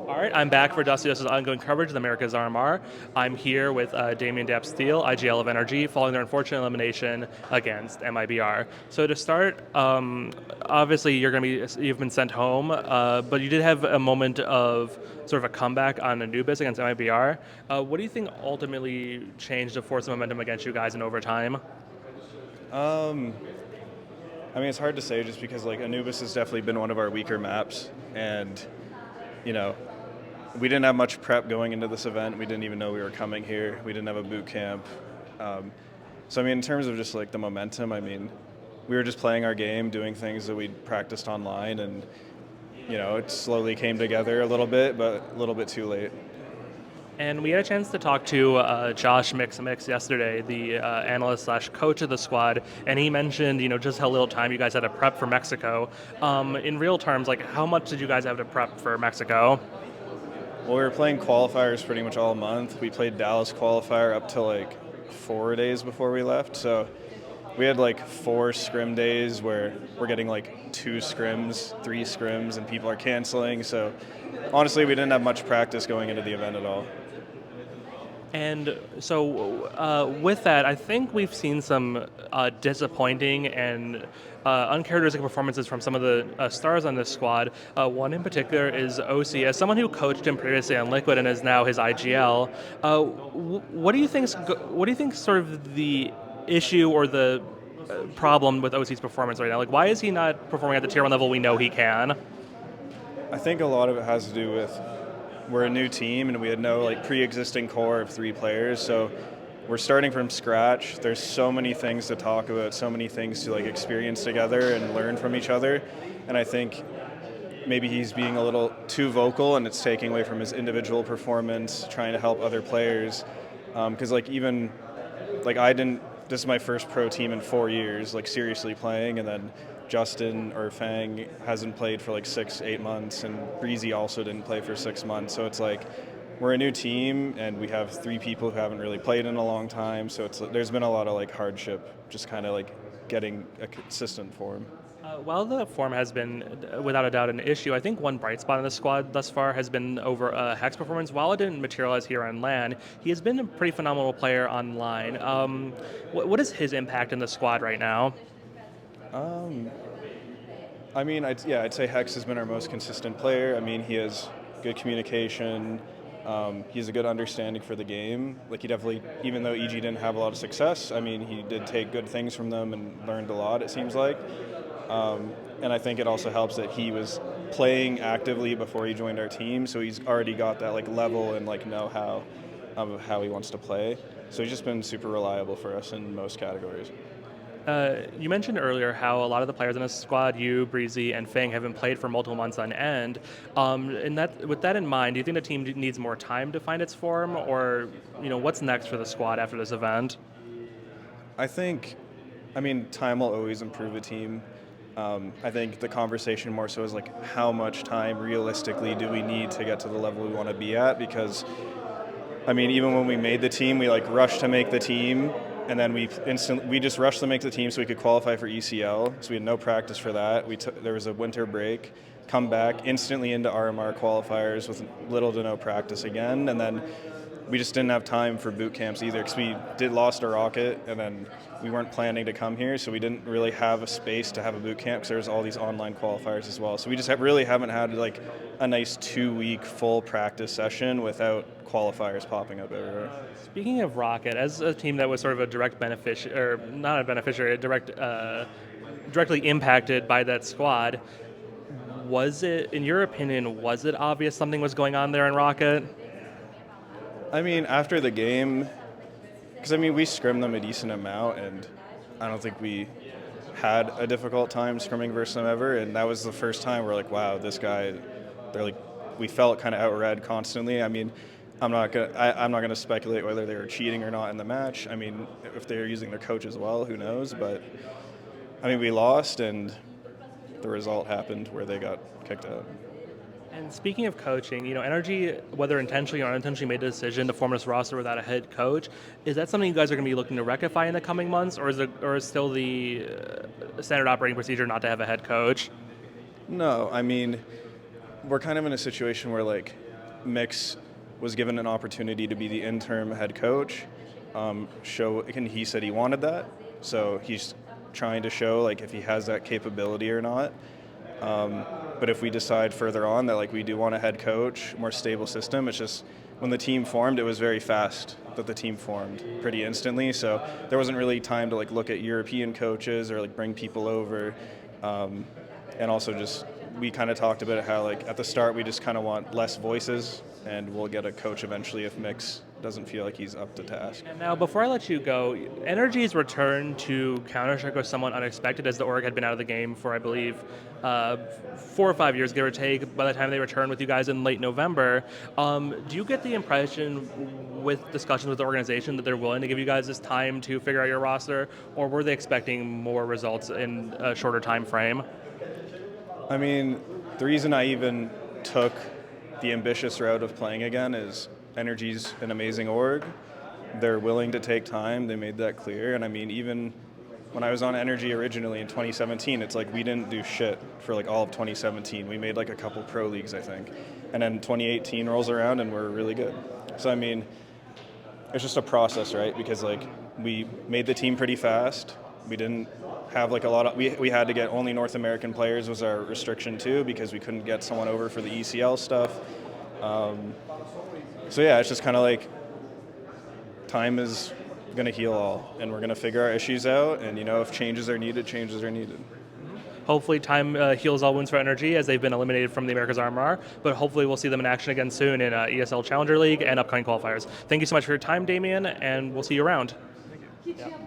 All right, I'm back for Dusty's ongoing coverage of the Americas RMR. I'm here with Damian daps Steele, IGL of NRG, following their unfortunate elimination against MIBR. So to start, obviously you've been sent home, but you did have a moment of sort of a comeback on Anubis against MIBR. What do you think ultimately changed the force of momentum against you guys in overtime? I mean, it's hard to say just because like Anubis has definitely been one of our weaker maps, and you know, we didn't have much prep going into this event. We didn't even know we were coming here. We didn't have a boot camp. So I mean, in terms of just like the momentum, I mean, we were just playing our game, doing things that we'd practiced online, and it slowly came together a little bit, but a little bit too late. And we had a chance to talk to Josh Mnmzzz yesterday, the analyst slash coach of the squad, and he mentioned, just how little time you guys had to prep for Mexico. In real terms, like how much did you guys have to prep for Mexico? Well, we were playing qualifiers pretty much all month. We played Dallas qualifier up to like 4 days before we left. So we had like 4 scrim days where we're getting like 2 scrims, 3 scrims, and people are canceling. So honestly, we didn't have much practice going into the event at all. And so, with that, I think we've seen some disappointing and uncharacteristic performances from some of the stars on this squad. One in particular is OC. As someone who coached him previously on Liquid and is now his IGL, what do you think? What do you think? Sort of the issue or the problem with OC's performance right now? Like, why is he not performing at the tier 1 level we know he can? I think a lot of it has to do with we're a new team and we had no like pre-existing core of 3 players, so we're starting from scratch. There's so many things to talk about, so many things to like experience together and learn from each other, and I think maybe he's being a little too vocal and it's taking away from his individual performance, trying to help other players. Because like even like I didn't. This is my first pro team in 4 years, like seriously playing, and then Justin or Fang hasn't played for like 6-8 months, and Breezy also didn't play for 6 months. So it's like we're a new team, and we have 3 people who haven't really played in a long time. So there's been a lot of like hardship, just kind of like getting a consistent form. While the form has been, without a doubt, an issue, I think one bright spot in the squad thus far has been over Hex performance. While it didn't materialize here on LAN, he has been a pretty phenomenal player online. What is his impact in the squad right now? I mean, I'd say Hex has been our most consistent player. I mean, he has good communication. He has a good understanding for the game. Like he definitely, even though EG didn't have a lot of success, I mean, he did take good things from them and learned a lot, it seems like. And I think it also helps that he was playing actively before he joined our team, so he's already got that like level and like know-how of how he wants to play. So he's just been super reliable for us in most categories. You mentioned earlier how a lot of the players in this squad, you, Breezy, and Fang, haven't played for multiple months on end. With that in mind, do you think the team needs more time to find its form, or what's next for the squad after this event? I mean, time will always improve a team. I think the conversation more so is like how much time realistically do we need to get to the level we want to be at, because I mean, even when we made the team, we like rushed to make the team, and then we just rushed to make the team so we could qualify for ECL. So we had no practice for that. There was a winter break, come back instantly into RMR qualifiers with little to no practice again, and then we just didn't have time for boot camps either because we lost our rocket, and then we weren't planning to come here, so we didn't really have a space to have a boot camp because there's all these online qualifiers as well. So we just really haven't had like a nice 2-week full practice session without qualifiers popping up everywhere. Speaking of Rocket, as a team that was sort of a direct beneficiary, or not a beneficiary, directly impacted by that squad, was it, in your opinion, was it obvious something was going on there in Rocket? I mean, after the game, because I mean, we scrimmed them a decent amount, and I don't think we had a difficult time scrimming versus them ever. And that was the first time we're like, wow, this guy, we felt kind of outread constantly. I mean, I'm not gonna speculate whether they were cheating or not in the match. I mean, if they were using their coach as well, who knows? But I mean, we lost, and the result happened where they got kicked out. And speaking of coaching, NRG, whether intentionally or unintentionally, made the decision to form this roster without a head coach. Is that something you guys are going to be looking to rectify in the coming months, or is still the standard operating procedure not to have a head coach? No, I mean, we're kind of in a situation where like Mix was given an opportunity to be the interim head coach. And he said he wanted that, so he's trying to show like if he has that capability or not. But if we decide further on that like we do want a head coach, more stable system, it's just when the team formed, it was very fast that the team formed pretty instantly. So there wasn't really time to like look at European coaches or like bring people over. And also just we kind of talked about how like at the start we just kind of want less voices, and we'll get a coach eventually if Mix doesn't feel like he's up to task. And now, before I let you go, Energy's return to Counter-Strike was somewhat unexpected, as the org had been out of the game for, I believe, 4 or 5 years, give or take, by the time they returned with you guys in late November. Do you get the impression with discussions with the organization that they're willing to give you guys this time to figure out your roster, or were they expecting more results in a shorter time frame? I mean, the reason I even took the ambitious route of playing again is Energy's an amazing org. They're willing to take time. They made that clear. And I mean, even when I was on Energy originally in 2017, it's like we didn't do shit for like all of 2017. We made like a couple pro leagues, I think. And then 2018 rolls around and we're really good. So I mean, it's just a process, right? Because like we made the team pretty fast. We didn't have like a lot of, we had to get only North American players was our restriction too, because we couldn't get someone over for the ECL stuff. So yeah, it's just kind of like time is going to heal all, and we're going to figure our issues out, and you know, if changes are needed, changes are needed. Hopefully time heals all wounds for Energy, as they've been eliminated from the Americas RMR, but hopefully we'll see them in action again soon in ESL Challenger League and upcoming qualifiers. Thank you so much for your time, Damian, and we'll see you around.